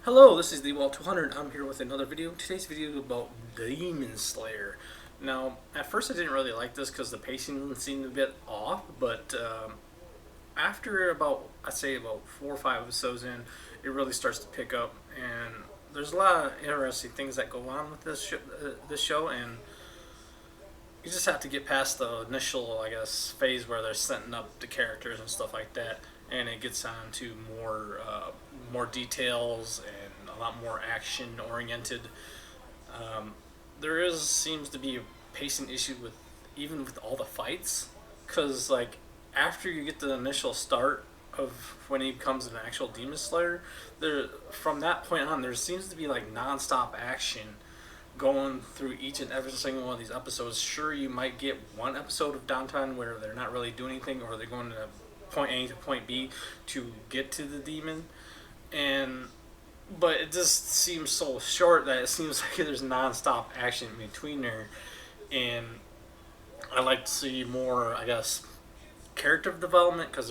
Hello, this is the Wall 200. I'm here with another video. Today's video is about Demon Slayer. Now, at first I didn't really like this because the pacing seemed a bit off, but after I'd say about 4 or 5 episodes in, it really starts to pick up, and there's a lot of interesting things that go on with this show, and you just have to get past the initial, I guess, phase where they're setting up the characters and stuff like that, and it gets on to more details and a lot more action oriented. Um, there is seems to be a pacing issue with even with all the fights, because like after you get the initial start of when he becomes an actual demon slayer, there from that point on there seems to be like nonstop action going through each and every single one of these episodes. Sure, you might get one episode of downtime where they're not really doing anything, or they're going to point A to point B to get to the demon, and but it just seems so short that it seems like there's nonstop action in between there, and I like to see more, I guess, character development because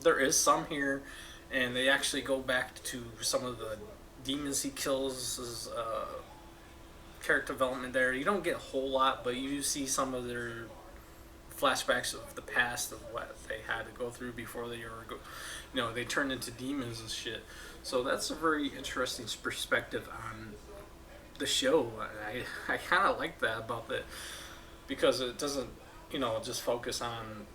there is some here, and they actually go back to some of the demons he kills. Character development there. You don't get a whole lot, but you do see some of their flashbacks of the past of what they had to go through before they turned into demons and shit. So that's a very interesting perspective on the show. I kind of like that about it because it doesn't just focus on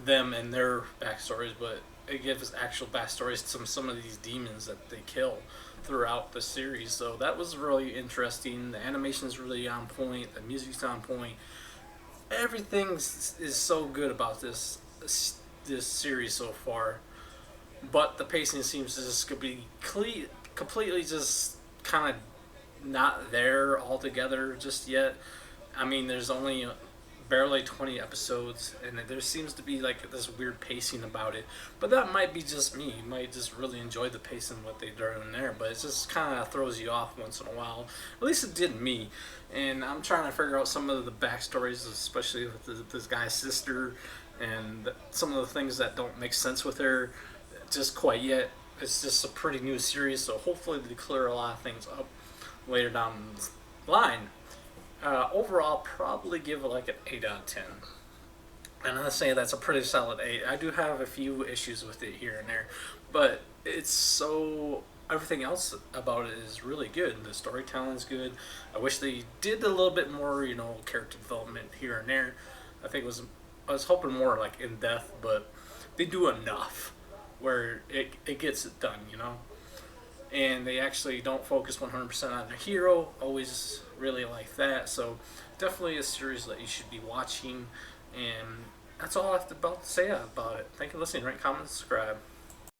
them and their backstories, but it gives actual backstories to some of these demons that they kill throughout the series. So that was really interesting. The animation's really on point. The music's on point. Everything is so good about this series so far, but the pacing seems to just be completely just kind of not there altogether just yet. I mean, there's only barely 20 episodes, and there seems to be like this weird pacing about it. But that might be just me. You might just really enjoy the pacing what they do in there, but it just kind of throws you off once in a while. At least it did me. And I'm trying to figure out some of the backstories, especially with this guy's sister, and some of the things that don't make sense with her just quite yet. It's just a pretty new series, so hopefully they clear a lot of things up later down the line. Overall, probably give it like an 8 out of 10. And I'd say that's a pretty solid 8. I do have a few issues with it here and there, but it's so. Everything else about it is really good. The storytelling's good. I wish they did a little bit more, character development here and there. I was hoping more like in depth, but they do enough where it gets it done. And they actually don't focus 100% on the hero. Always really like that. So definitely a series that you should be watching. And that's all I have to say about it. Thank you for listening. Rate, comment, subscribe.